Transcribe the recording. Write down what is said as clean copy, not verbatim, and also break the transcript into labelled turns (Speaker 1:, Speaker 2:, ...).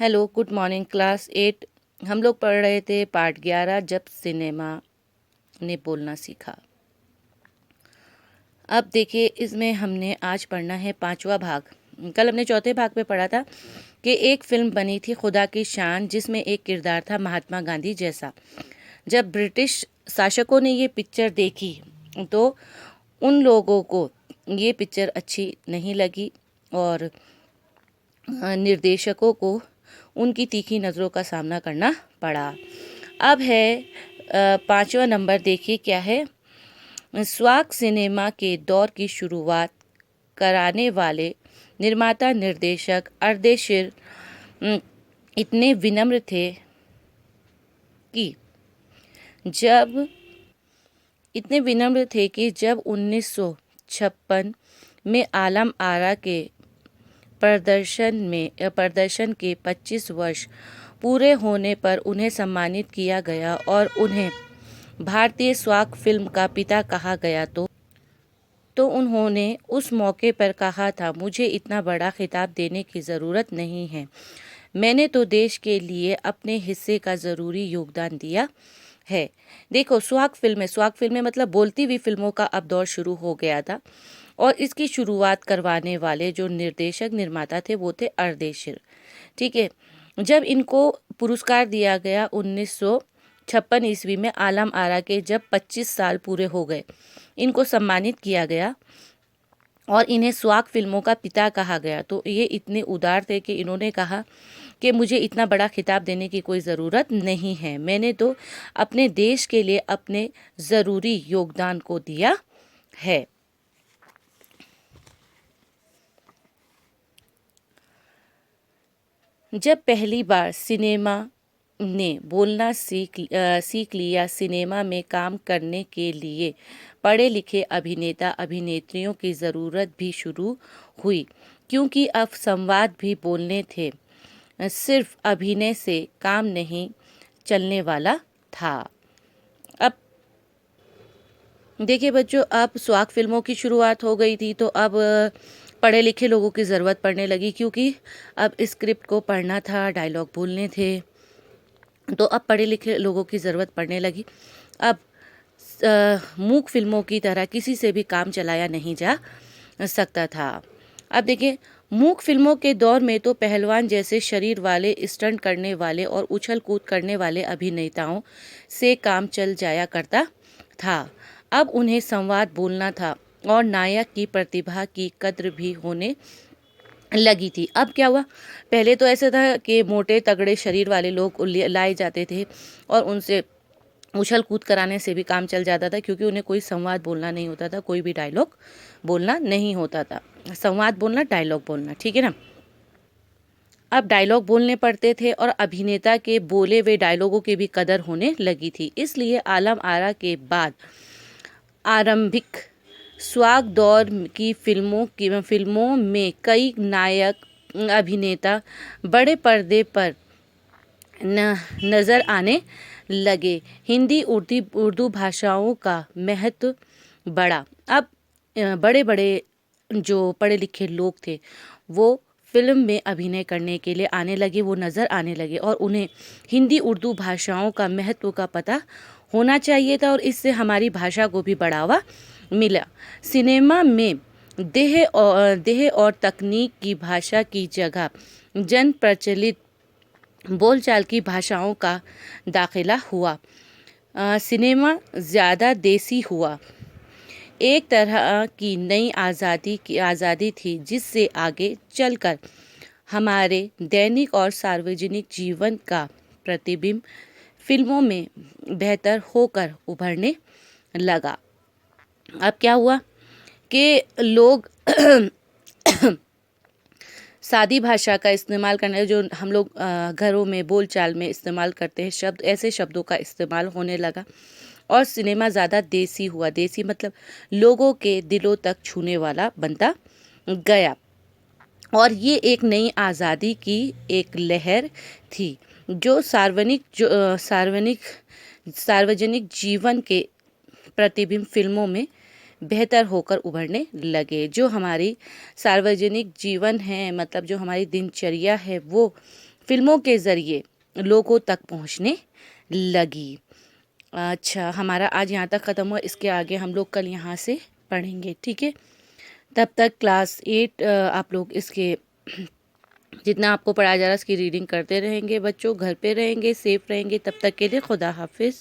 Speaker 1: Hello, good morning class 8। हम लोग पढ़ रहे थे पार्ट 11, जब सिनेमा ने बोलना सीखा। अब देखिए, इसमें हमने आज पढ़ना है पांचवा भाग। कल हमने चौथे भाग में पढ़ा था कि एक फिल्म बनी थी खुदा की शान, जिसमें एक किरदार था महात्मा गांधी जैसा। जब ब्रिटिश शासकों ने ये पिक्चर देखी तो उन लोगों को ये पिक्चर अच्छी नहीं लगी और निर्देशकों को उनकी तीखी नज़रों का सामना करना पड़ा। अब है पांचवा नंबर, देखिए क्या है। स्वाक सिनेमा के दौर की शुरुआत कराने वाले निर्माता निर्देशक अर्देशीर इतने विनम्र थे कि जब जब 1956 में आलम आरा के प्रदर्शन के 25 वर्ष पूरे होने पर उन्हें सम्मानित किया गया और उन्हें भारतीय स्वाक फिल्म का पिता कहा गया, तो उन्होंने उस मौके पर कहा था, मुझे इतना बड़ा खिताब देने की ज़रूरत नहीं है, मैंने तो देश के लिए अपने हिस्से का ज़रूरी योगदान दिया है। देखो, स्वाक फिल्में मतलब बोलती हुई फिल्मों का अब दौर शुरू हो गया था और इसकी शुरुआत करवाने वाले जो निर्देशक निर्माता थे वो थे अर्देशीर। ठीक है। जब इनको पुरस्कार दिया गया 1956 ईस्वी में, आलम आरा के जब 25 साल पूरे हो गए, इनको सम्मानित किया गया और इन्हें स्वाक फिल्मों का पिता कहा गया। तो ये इतने उदार थे कि इन्होंने कहा कि मुझे इतना बड़ा खिताब देने की कोई ज़रूरत नहीं है, मैंने तो अपने देश के लिए अपने ज़रूरी योगदान को दिया है। जब पहली बार सिनेमा ने बोलना सीख लिया, सिनेमा में काम करने के लिए पढ़े लिखे अभिनेता अभिनेत्रियों की ज़रूरत भी शुरू हुई, क्योंकि अब संवाद भी बोलने थे, सिर्फ अभिनय से काम नहीं चलने वाला था। अब देखिए बच्चों, अब स्वाक फिल्मों की शुरुआत हो गई थी, तो अब पढ़े लिखे लोगों की ज़रूरत पड़ने लगी, क्योंकि अब स्क्रिप्ट को पढ़ना था, डायलॉग बोलने थे, तो अब पढ़े लिखे लोगों की ज़रूरत पड़ने लगी। अब मूक फिल्मों की तरह किसी से भी काम चलाया नहीं जा सकता था। अब देखिए, मूक फिल्मों के दौर में तो पहलवान जैसे शरीर वाले, स्टंट करने वाले और उछल कूद करने वाले अभिनेताओं से काम चल जाया करता था। अब उन्हें संवाद बोलना था और नायक की प्रतिभा की कद्र भी होने लगी थी। अब क्या हुआ, पहले तो ऐसा था कि मोटे तगड़े शरीर वाले लोग लाए जाते थे और उनसे उछल कूद कराने से भी काम चल जाता था, क्योंकि उन्हें कोई संवाद बोलना नहीं होता था, कोई भी डायलॉग बोलना नहीं होता था। संवाद बोलना, डायलॉग बोलना, ठीक है ना। अब डायलॉग बोलने पड़ते थे और अभिनेता के बोले हुए डायलॉगों की भी कदर होने लगी थी। इसलिए आलम आरा के बाद आरंभिक स्वाक दौर की फिल्मों में कई नायक अभिनेता बड़े पर्दे पर नज़र आने लगे। हिंदी उर्दू भाषाओं का महत्व बढ़ा। अब बड़े बड़े जो पढ़े लिखे लोग थे वो फिल्म में अभिनय करने के लिए आने लगे, वो नज़र आने लगे और उन्हें हिंदी उर्दू भाषाओं का महत्व का पता होना चाहिए था और इससे हमारी भाषा को भी बढ़ावा मिला। सिनेमा में देह और तकनीक की भाषा की जगह जन प्रचलित बोलचाल की भाषाओं का दाखिला हुआ। सिनेमा ज़्यादा देसी हुआ। एक तरह की नई आज़ादी थी, जिससे आगे चलकर हमारे दैनिक और सार्वजनिक जीवन का प्रतिबिंब फिल्मों में बेहतर होकर उभरने लगा। अब क्या हुआ कि लोग सादी भाषा का इस्तेमाल करने, जो हम लोग घरों में बोलचाल में इस्तेमाल करते हैं शब्द, ऐसे शब्दों का इस्तेमाल होने लगा और सिनेमा ज़्यादा देसी हुआ। देसी मतलब लोगों के दिलों तक छूने वाला बनता गया और ये एक नई आज़ादी की एक लहर थी, जो सार्वजनिक जीवन के प्रतिबिंब फिल्मों में बेहतर होकर उभरने लगे। जो हमारी सार्वजनिक जीवन है, मतलब जो हमारी दिनचर्या है, वो फिल्मों के ज़रिए लोगों तक पहुंचने लगी। अच्छा, हमारा आज यहाँ तक ख़त्म हुआ। इसके आगे हम लोग कल यहाँ से पढ़ेंगे, ठीक है। तब तक क्लास 8 आप लोग इसके जितना आपको पढ़ाया जा रहा है इसकी रीडिंग करते रहेंगे बच्चों, घर पे रहेंगे, सेफ रहेंगे। तब तक के लिए खुदा हाफिज़।